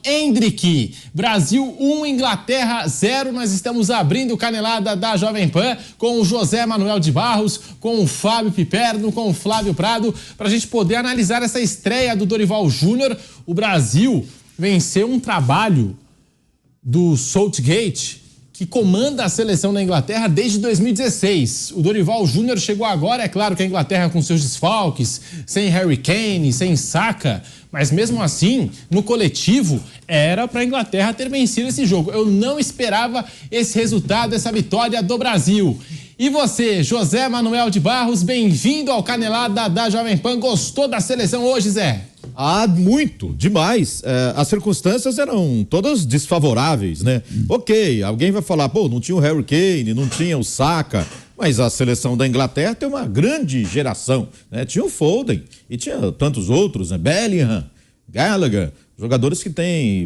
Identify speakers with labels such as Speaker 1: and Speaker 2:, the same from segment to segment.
Speaker 1: Endrick. Brasil 1, Inglaterra 0. Nós estamos abrindo Canelada da Jovem Pan com o José Manuel de Barros, com o Fábio Piperno, com o Flávio Prado, para a gente poder analisar essa estreia do Dorival Júnior. O Brasil venceu um trabalho do Southgate, que comanda a seleção da Inglaterra desde 2016. O Dorival Júnior chegou agora, é claro que a Inglaterra com seus desfalques, sem Harry Kane, sem Saka, mas mesmo assim, no coletivo, era para a Inglaterra ter vencido esse jogo. Eu não esperava esse resultado, essa vitória do Brasil. E você, José Manuel de Barros, bem-vindo ao Canelada da Jovem Pan. Gostou da seleção hoje, Zé?
Speaker 2: Ah, muito, demais. As circunstâncias eram todas desfavoráveis, né? Ok, alguém vai falar, pô, não tinha o Harry Kane, não tinha o Saka, mas a seleção da Inglaterra tem uma grande geração, né? Tinha o Foden e tinha tantos outros, né? Bellingham, Gallagher, jogadores que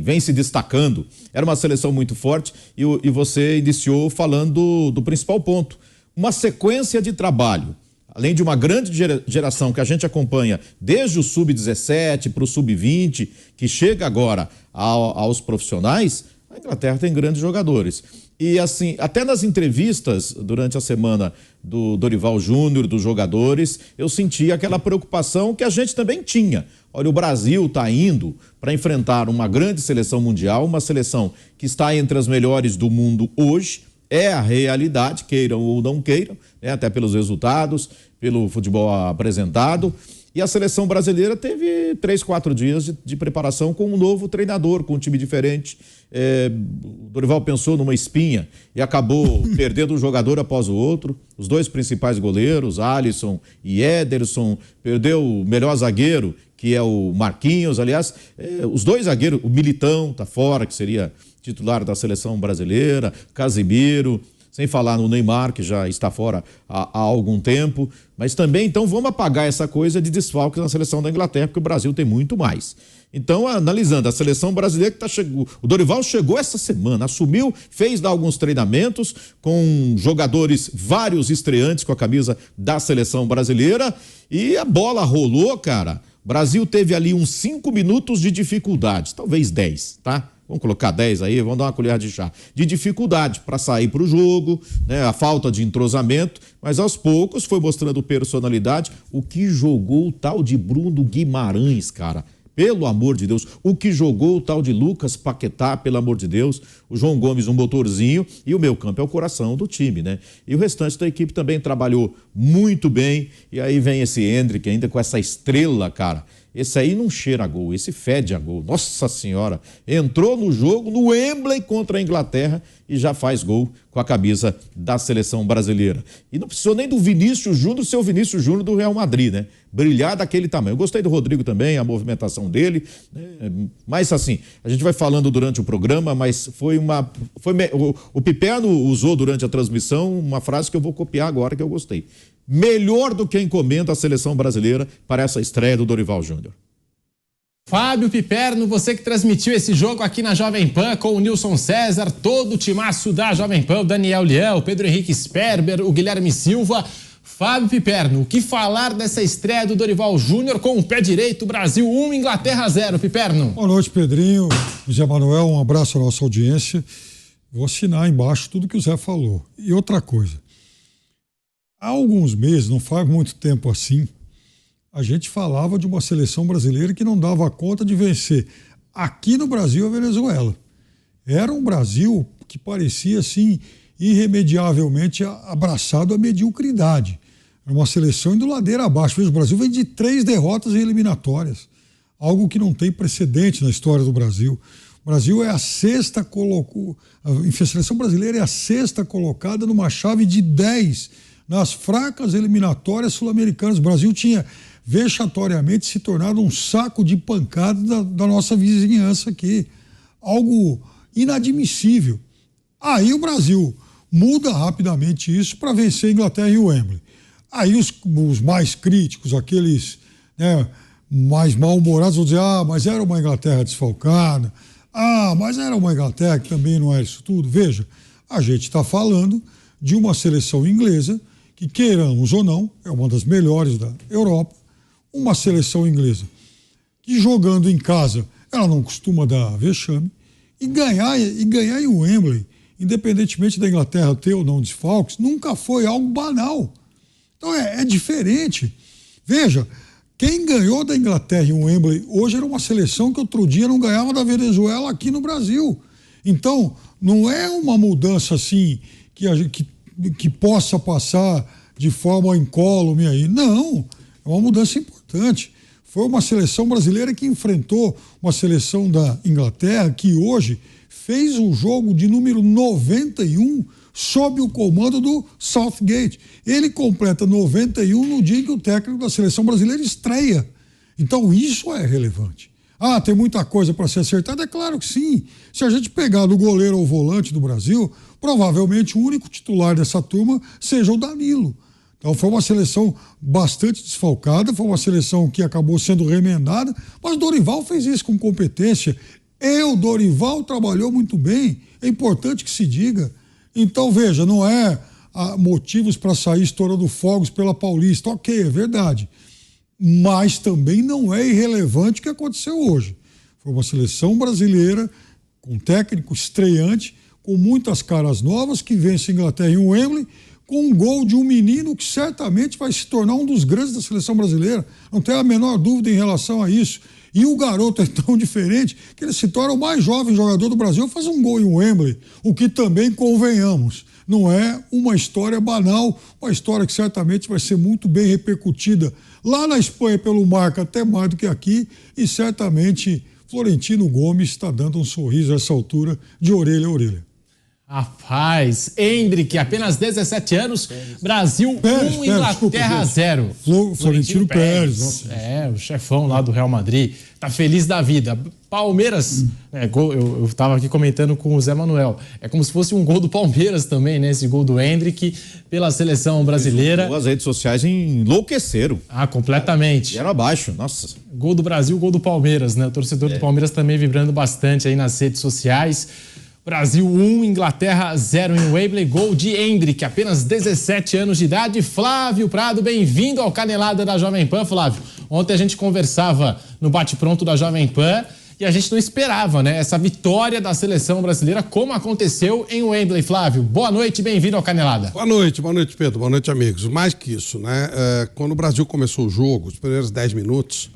Speaker 2: vêm se destacando. Era uma seleção muito forte e você iniciou falando do principal ponto. Uma sequência de trabalho. Além de uma grande geração que a gente acompanha desde o sub-17 para o sub-20, que chega agora aos profissionais, a Inglaterra tem grandes jogadores. E assim, até nas entrevistas durante a semana do Dorival Júnior, dos jogadores, eu senti aquela preocupação que a gente também tinha. Olha, o Brasil está indo para enfrentar uma grande seleção mundial, uma seleção que está entre as melhores do mundo hoje. É a realidade, queiram ou não queiram, né? Até pelos resultados, pelo futebol apresentado. E a seleção brasileira teve 3-4 dias de preparação com um novo treinador, com um time diferente. O Dorival pensou numa espinha e acabou perdendo um jogador após o outro. Os dois principais goleiros, Alisson e Ederson, perdeu o melhor zagueiro, que é o Marquinhos. Aliás, os dois zagueiros, o Militão tá fora, que seria titular da seleção brasileira, Casemiro, sem falar no Neymar, que já está fora há algum tempo, mas também, então, vamos apagar essa coisa de desfalques na seleção da Inglaterra, porque o Brasil tem muito mais. Então, analisando a seleção brasileira o Dorival chegou essa semana, assumiu, fez lá alguns treinamentos com jogadores, vários estreantes com a camisa da seleção brasileira e a bola rolou, cara. O Brasil teve ali uns 5 minutos de dificuldade, talvez 10, tá? Vamos colocar 10 aí, vamos dar uma colher de chá. De dificuldade para sair para o jogo, né? A falta de entrosamento, mas aos poucos foi mostrando personalidade. O que jogou o tal de Bruno Guimarães, cara? Pelo amor de Deus. O que jogou o tal de Lucas Paquetá, pelo amor de Deus. O João Gomes, um motorzinho. E o meio-campo é o coração do time, né? E o restante da equipe também trabalhou muito bem. E aí vem esse Endrick ainda com essa estrela, cara. Esse aí não cheira a gol, esse fede a gol. Nossa Senhora, entrou no jogo, no Wembley contra a Inglaterra e já faz gol com a camisa da seleção brasileira. E não precisou nem do Vinícius Júnior ser o Vinícius Júnior do Real Madrid, né? Brilhar daquele tamanho. Eu gostei do Rodrigo também, a movimentação dele, né? Mas assim, a gente vai falando durante o programa, mas o Piperno usou durante a transmissão uma frase que eu vou copiar agora, que eu gostei. Melhor do que encomenda a seleção brasileira para essa estreia do Dorival Júnior.
Speaker 1: Fábio Piperno, você que transmitiu esse jogo aqui na Jovem Pan com o Nilson César, todo o timaço da Jovem Pan, o Daniel Leão, o Pedro Henrique Sperber, o Guilherme Silva. Fábio Piperno, o que falar dessa estreia do Dorival Júnior com o pé direito, Brasil 1, Inglaterra 0, Piperno?
Speaker 3: Boa noite, Pedrinho, José Manuel, um abraço à nossa audiência. Vou assinar embaixo tudo que o Zé falou. E outra coisa, há alguns meses, não faz muito tempo assim, a gente falava de uma seleção brasileira que não dava conta de vencer aqui no Brasil a Venezuela. Era um Brasil que parecia assim irremediavelmente abraçado à mediocridade. Era uma seleção indo ladeira abaixo. O Brasil vem de 3 derrotas em eliminatórias, algo que não tem precedente na história do Brasil. O Brasil é a seleção brasileira é a 6ª colocada numa chave de 10 nas fracas eliminatórias sul-americanas. O Brasil tinha vexatoriamente se tornado um saco de pancada da nossa vizinhança aqui. Algo inadmissível. Aí o Brasil muda rapidamente isso para vencer a Inglaterra e o Wembley. Aí os mais críticos, aqueles, né, mais mal-humorados, vão dizer, mas era uma Inglaterra desfalcada, mas era uma Inglaterra que também não era isso tudo. Veja, a gente está falando de uma seleção inglesa que, queiramos ou não, é uma das melhores da Europa, uma seleção inglesa que, jogando em casa, ela não costuma dar vexame, e ganhar em Wembley, independentemente da Inglaterra ter ou não desfalques, nunca foi algo banal. Então é diferente. Veja, quem ganhou da Inglaterra em Wembley hoje era uma seleção que outro dia não ganhava da Venezuela aqui no Brasil. Então, não é uma mudança assim que possa passar de forma incólume aí. Não, é uma mudança importante. Foi uma seleção brasileira que enfrentou uma seleção da Inglaterra que hoje fez o jogo de número 91 sob o comando do Southgate. Ele completa 91 no dia em que o técnico da seleção brasileira estreia. Então isso é relevante. Ah, tem muita coisa para ser acertada? É claro que sim. Se a gente pegar do goleiro ao volante do Brasil, provavelmente o único titular dessa turma seja o Danilo. Então foi uma seleção bastante desfalcada, foi uma seleção que acabou sendo remendada, mas o Dorival fez isso com competência. O Dorival trabalhou muito bem, é importante que se diga. Então, veja, não é motivos para sair estourando fogos pela Paulista. Ok, é verdade. Mas também não é irrelevante o que aconteceu hoje. Foi uma seleção brasileira com um técnico estreante, com muitas caras novas, que vence a Inglaterra em Wembley, com um gol de um menino que certamente vai se tornar um dos grandes da seleção brasileira. Não tenho a menor dúvida em relação a isso. E o garoto é tão diferente que ele se torna o mais jovem jogador do Brasil, faz um gol em Wembley, o que também, convenhamos, não é uma história banal, uma história que certamente vai ser muito bem repercutida lá na Espanha pelo Marca, até mais do que aqui, e certamente Florentino Gomes está dando um sorriso a essa altura, de orelha a orelha.
Speaker 1: Rapaz, Endrick, apenas 17 anos, Brasil 1, Inglaterra 0.
Speaker 3: Florentino Pérez. Nossa.
Speaker 1: O chefão lá do Real Madrid, tá feliz da vida. Palmeiras, eu tava aqui comentando com o Zé Manuel, é como se fosse um gol do Palmeiras também, né? Esse gol do Endrick pela seleção brasileira.
Speaker 2: As redes sociais enlouqueceram.
Speaker 1: Completamente.
Speaker 2: Vieram abaixo, nossa.
Speaker 1: Gol do Brasil, gol do Palmeiras, né? O torcedor do Palmeiras também vibrando bastante aí nas redes sociais. Brasil 1, Inglaterra 0 em Wembley, gol de Endrick, apenas 17 anos de idade. Flávio Prado, bem-vindo ao Canelada da Jovem Pan, Flávio. Ontem a gente conversava no bate-pronto da Jovem Pan e a gente não esperava, né, essa vitória da seleção brasileira, como aconteceu em Wembley. Flávio, boa noite, bem-vindo ao Canelada.
Speaker 4: Boa noite, Pedro, boa noite, amigos. Mais que isso, né, quando o Brasil começou o jogo, os primeiros 10 minutos,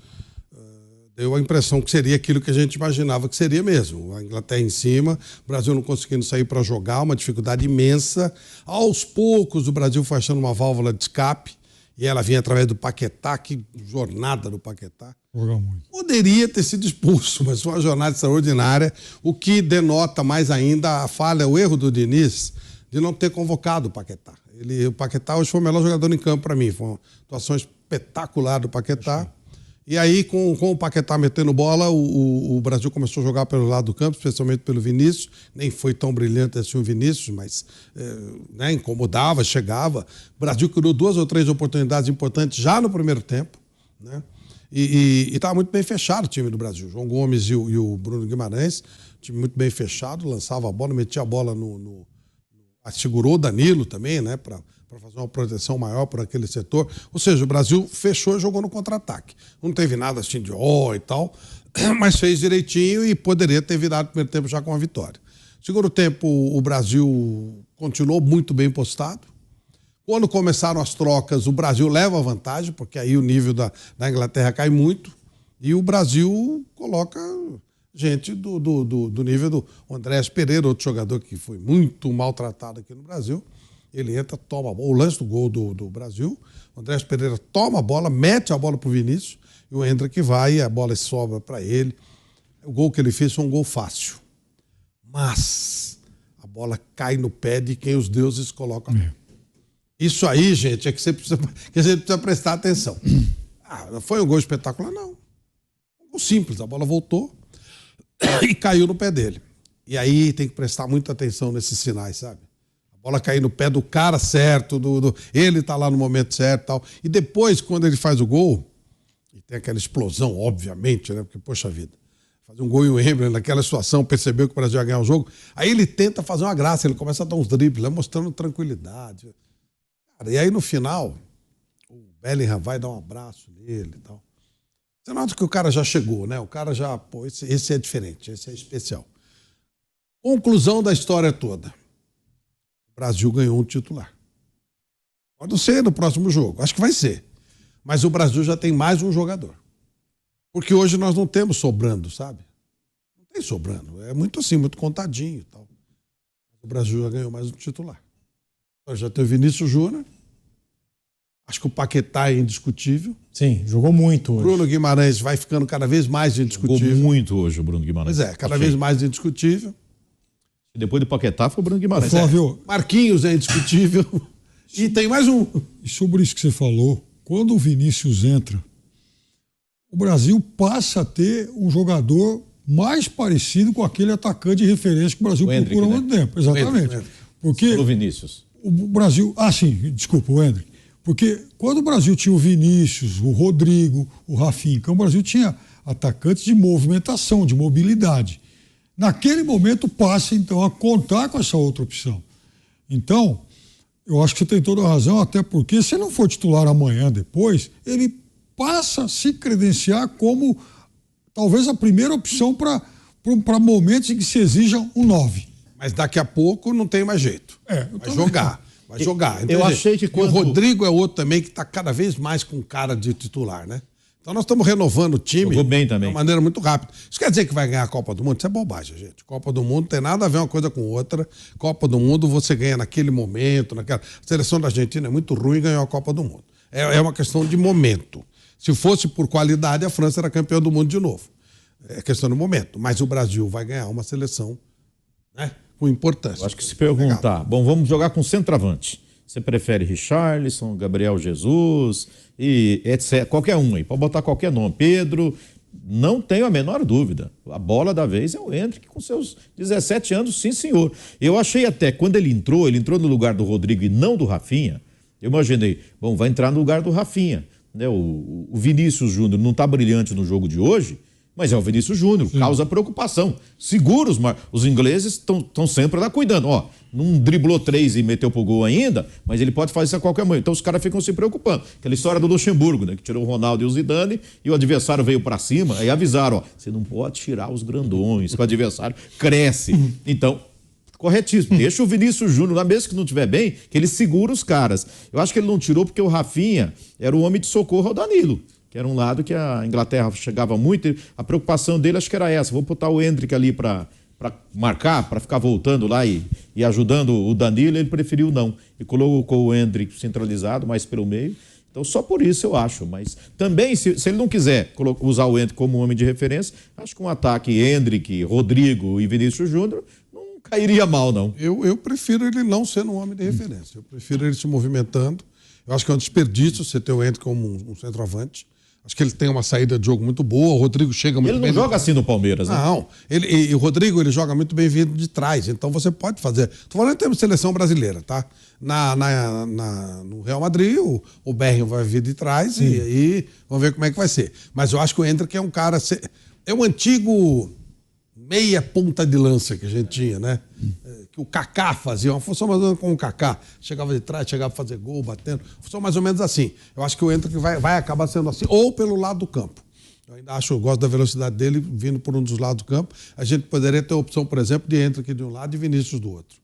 Speaker 4: deu a impressão que seria aquilo que a gente imaginava que seria mesmo. A Inglaterra em cima, o Brasil não conseguindo sair para jogar, uma dificuldade imensa. Aos poucos, o Brasil foi achando uma válvula de escape e ela vinha através do Paquetá, que jornada do Paquetá. Poderia ter sido expulso, mas foi uma jornada extraordinária, o que denota mais ainda a falha, o erro do Diniz de não ter convocado o Paquetá. O Paquetá hoje foi o melhor jogador em campo para mim, foi uma atuação espetacular do Paquetá. E aí, com o Paquetá metendo bola, o Brasil começou a jogar pelo lado do campo, especialmente pelo Vinícius. Nem foi tão brilhante assim o Vinícius, mas incomodava, chegava. O Brasil criou 2 ou 3 oportunidades importantes já no primeiro tempo, né? E estava muito bem fechado o time do Brasil. João Gomes e o Bruno Guimarães, time muito bem fechado, lançava a bola, metia a bola segurou o Danilo também, né, para fazer uma proteção maior para aquele setor. Ou seja, o Brasil fechou e jogou no contra-ataque. Não teve nada assim de e tal, mas fez direitinho e poderia ter virado o primeiro tempo já com a vitória. Segundo tempo, o Brasil continuou muito bem postado. Quando começaram as trocas, o Brasil leva a vantagem, porque aí o nível da Inglaterra cai muito, e o Brasil coloca gente do nível do Andrés Pereira, outro jogador que foi muito maltratado aqui no Brasil. Ele entra, toma a bola, o lance do gol do Brasil, o Andrés Pereira toma a bola, mete a bola para o Vinícius, e o Endrick vai e a bola sobra para ele. O gol que ele fez foi um gol fácil. Mas a bola cai no pé de quem os deuses colocam. Isso aí, gente, é que a gente precisa prestar atenção. Foi um gol espetacular? Não. Um gol simples, a bola voltou e caiu no pé dele. E aí tem que prestar muita atenção nesses sinais, sabe? A bola cair no pé do cara certo, ele tá lá no momento certo e tal. E depois, quando ele faz o gol, e tem aquela explosão, obviamente, né? Porque, poxa vida, fazer um gol em Wembley naquela situação, percebeu que o Brasil ia ganhar o jogo, aí ele tenta fazer uma graça, ele começa a dar uns dribles, mostrando tranquilidade. Cara, e aí no final, o Bellingham vai dar um abraço nele e tal. Você nota que o cara já chegou, né? O cara já, pô, esse é diferente, esse é especial. Conclusão da história toda. O Brasil ganhou um titular. Pode ser no próximo jogo, acho que vai ser. Mas o Brasil já tem mais um jogador. Porque hoje nós não temos sobrando, sabe? Não tem sobrando. É muito assim, muito contadinho e tal. O Brasil já ganhou mais um titular. Já tem o Vinícius Júnior. Acho que o Paquetá é indiscutível.
Speaker 1: Sim, jogou muito hoje.
Speaker 4: Bruno Guimarães vai ficando cada vez mais indiscutível.
Speaker 2: Jogou muito hoje o Bruno Guimarães.
Speaker 4: Pois é, cada vez mais indiscutível.
Speaker 2: Depois do Paquetá foi o Bruno Guimarães.
Speaker 3: Flávio,
Speaker 4: Marquinhos é indiscutível. E tem mais um.
Speaker 3: e sobre isso que você falou, quando o Vinícius entra, o Brasil passa a ter um jogador mais parecido com aquele atacante de referência que o Brasil
Speaker 2: Hendrick,
Speaker 3: procura há
Speaker 2: né?
Speaker 3: muito tempo. Exatamente.
Speaker 4: Hendrick.
Speaker 3: Porque
Speaker 2: O Vinícius.
Speaker 3: o Brasil... Ah, sim, desculpa, o Hendrick. Porque quando o Brasil tinha o Vinícius, o Rodrigo, o Rafinha, então o Brasil tinha atacantes de movimentação, de mobilidade. Naquele momento passa, então, a contar com essa outra opção. Então, eu acho que você tem toda a razão, até porque se ele não for titular amanhã, depois, ele passa a se credenciar como talvez a primeira opção para momentos em que se exija um 9.
Speaker 4: Mas daqui a pouco não tem mais jeito.
Speaker 3: É,
Speaker 4: Vai jogar. Vai jogar.
Speaker 2: Eu achei que quando...
Speaker 4: E o Rodrigo é outro também que está cada vez mais com cara de titular, né? Então nós estamos renovando o time
Speaker 2: Jogou bem também.
Speaker 4: de uma maneira muito rápida. Isso quer dizer que vai ganhar a Copa do Mundo? Isso é bobagem, gente. Copa do Mundo tem nada a ver uma coisa com outra. Copa do Mundo você ganha naquele momento, naquela... A seleção da Argentina é muito ruim e ganhou a Copa do Mundo. É uma questão de momento. Se fosse por qualidade, a França era campeã do mundo de novo. É questão de momento. Mas o Brasil vai ganhar uma seleção, né, com importância.
Speaker 2: Eu acho que se perguntar,
Speaker 4: Legal.
Speaker 2: bom, vamos jogar com centroavante. Você prefere Richarlison, Gabriel Jesus e etc. Qualquer um aí, pode botar qualquer nome. Pedro, não tenho a menor dúvida. A bola da vez é o Hendrick com seus 17 anos, sim senhor. Eu achei até, quando ele entrou no lugar do Rodrigo e não do Rafinha, eu imaginei, bom, vai entrar no lugar do Rafinha. Né? O Vinícius Júnior não está brilhante no jogo de hoje, mas é o Vinícius Júnior, causa preocupação. Seguros, mas os ingleses estão sempre lá cuidando. Ó, não driblou 3 e meteu pro gol ainda, mas ele pode fazer isso a qualquer momento. Então os caras ficam se preocupando. Aquela história do Luxemburgo, né? Que tirou o Ronaldo e o Zidane e o adversário veio para cima, aí avisaram, ó, você não pode tirar os grandões, que o adversário cresce. Então, corretíssimo. Deixa o Vinícius Júnior lá, mesmo que não estiver bem, que ele segura os caras. Eu acho que ele não tirou porque o Rafinha era o homem de socorro ao Danilo, que era um lado que a Inglaterra chegava muito. A preocupação dele acho que era essa. Vou botar o Hendrick ali para marcar, para ficar voltando lá e ajudando o Danilo. Ele preferiu não. E colocou o Hendrick centralizado, mais pelo meio. Então, só por isso eu acho. Mas também, se ele não quiser usar o Hendrick como homem de referência, acho que um ataque Hendrick, Rodrigo e Vinícius Júnior não cairia mal, não.
Speaker 4: Eu prefiro ele não sendo um homem de referência. Eu prefiro ele se movimentando. Eu acho que é um desperdício você ter o Hendrick como um centroavante. Acho que ele tem uma saída de jogo muito boa. O Rodrigo chega muito bem.
Speaker 2: Ele não joga assim no Palmeiras, né?
Speaker 4: Não. E o Rodrigo, ele joga muito bem vindo de trás. Então você pode fazer. Estou falando em termos de seleção brasileira, tá? No Real Madrid, o Berrio vai vir de trás e aí vamos ver como é que vai ser. Mas eu acho que o Hendrick é um cara... É um antigo meia ponta de lança que a gente tinha, né? Que o Kaká fazia, uma função mais ou menos como o Kaká. Chegava de trás, chegava a fazer gol, batendo. Função mais ou menos assim. Eu acho que o Hendrick vai acabar sendo assim, ou pelo lado do campo. Eu ainda acho, eu gosto da velocidade dele vindo por um dos lados do campo. A gente poderia ter a opção, por exemplo, de Hendrick de um lado e Vinícius do outro.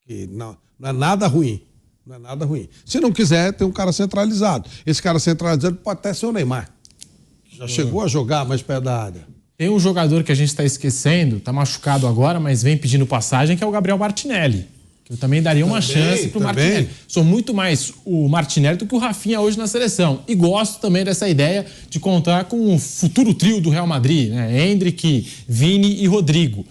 Speaker 4: Que não é nada ruim. Não é nada ruim. Se não quiser, tem um cara centralizado. Esse cara centralizado pode até ser o Neymar. Já chegou a jogar mais perto da área.
Speaker 1: Tem um jogador que a gente está esquecendo, está machucado agora, mas vem pedindo passagem, que é o Gabriel Martinelli. Que eu também daria uma chance para o Martinelli. Sou muito mais o Martinelli do que o Rafinha hoje na seleção. E gosto também dessa ideia de contar com o futuro trio do Real Madrid, né? Hendrick, Vini e Rodrigo.